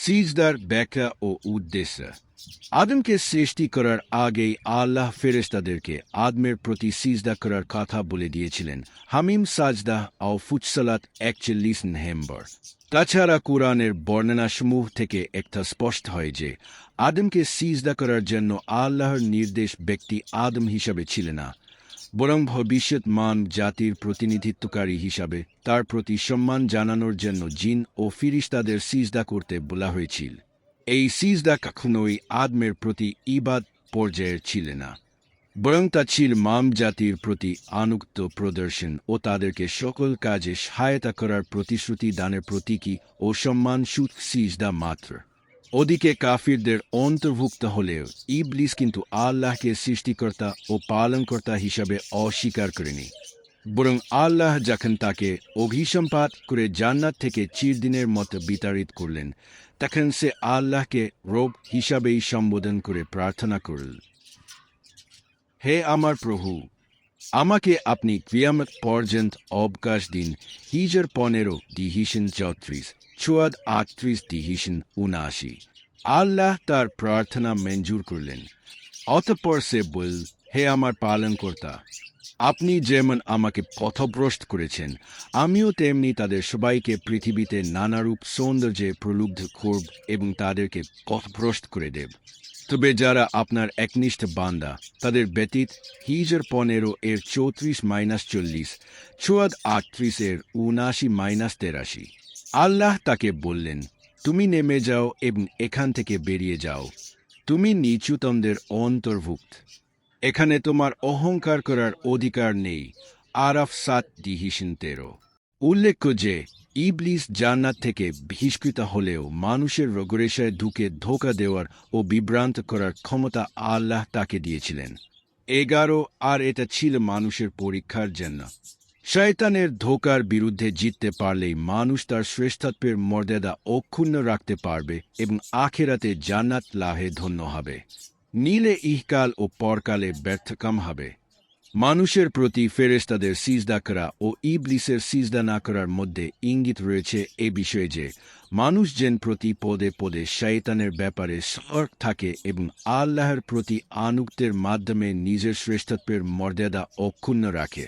সিজদার ব্যাখ্যা ও উদ্দেশ্য। আদমকে সৃষ্টি করার আগেই আল্লাহ ফেরেশতাদেরকে আদমের প্রতি সিজদা করার কথা বলে দিয়েছিলেন। হামিম সাজদা ও ফুৎসালাত ৪১ নম্বর। তাছাড়া কুরআনের বর্ণনাসমূহ থেকে একটা স্পষ্ট হয় যে আদমকে সিজদা করার জন্য আল্লাহর নির্দেশ ব্যক্তি আদম হিসাবে ছিল না, বরং ভবিষ্যৎ মান জাতির প্রতিনিধিত্বকারী হিসাবে তার প্রতি সম্মান জানানোর জন্য জিন ও ফিরিস্তাদের সিজদা করতে বলা হয়েছিল। এই সিজদা কখনোই আদমের প্রতি ইবাদ পর্যায়ের ছিল না, বরং তা ছিল মাম জাতির প্রতি আনুগত্য প্রদর্শন ও তাদেরকে সকল কাজে সহায়তা করার প্রতিশ্রুতি দানের প্রতীকী ও সম্মানসূচক সিজদা মাত্র। ওদিকে কাফিরদের অন্তর্ভুক্ত হলেও ইবলিস কিন্তু আল্লাহকে সৃষ্টিকর্তা ও পালনকর্তা হিসাবে অস্বীকার করেনি, বরং আল্লাহ যখন তাকে অভিসম্পাত করে জান্নাত থেকে চিরদিনের মতো বিতাড়িত করলেন, তখন সে আল্লাহকে রব হিসাবেই সম্বোধন করে প্রার্থনা করল, হে আমার প্রভু, আমাকে আপনি কিয়ামত পর্যন্ত অবকাশ দিন। হিজর 15 ডিহিশন 34, চুয়াদ 38 ডিহিশন 79। আল্লাহ তার প্রার্থনা মঞ্জুর করলেন। অতঃপর সে বলল, হে আমার পালনকর্তা, আপনি যেমন আমাকে পথভ্রষ্ট করেছেন, আমিও তেমনি তাদের সবাইকে পৃথিবীতে নানারূপ সৌন্দর্যে প্রলুব্ধ করব এবং তাদেরকে পথভ্রষ্ট করে দেব। তবে যারা আপনার একনিষ্ঠ বান্দা, তাদের ব্যতীত হিজর 15 এর 34-40, চুয়াদ 38 এর 79-83। আল্লাহ তাকে বললেন, তুমি নেমে যাও এবং এখান থেকে বেরিয়ে যাও, তুমি নিচুতমদের অন্তর্ভুক্ত। এখানে তোমার অহংকার করার অধিকার নেই। আরাফ 7 ডিহিশন 13। উল্লেখ্য যে ইবলিস জান্নাত থেকে বহিষ্কৃত হলেও মানুষের রগরেশায় ঢুকে ধোঁকা দেওয়ার ও বিভ্রান্ত করার ক্ষমতা আল্লাহ তাকে দিয়েছিলেন। 11 আর এটা ছিল মানুষের পরীক্ষার জন্য। শয়তানের ধোঁকার বিরুদ্ধে জিততে পারলেই মানুষ তার শ্রেষ্ঠত্বের মর্যাদা অক্ষুণ্ণ রাখতে পারবে এবং আখেরাতে জান্নাত লাভে ধন্য হবে, নীলে ইহকাল ও পরকালে ব্যর্থকাম হবে। মানুষের প্রতি ফেরেশতাদের সিজদা করা ও ইবলিসের সিজদা না করার মধ্যে ইঙ্গিত রয়েছে এ বিষয়ে যে মানুষ যেন প্রতি পদে পদে শয়তানের ব্যাপারে সতর্ক থাকে এবং আল্লাহর প্রতি আনুগত্যের মাধ্যমে নিজের শ্রেষ্ঠত্বের মর্যাদা অক্ষুণ্ণ রাখে।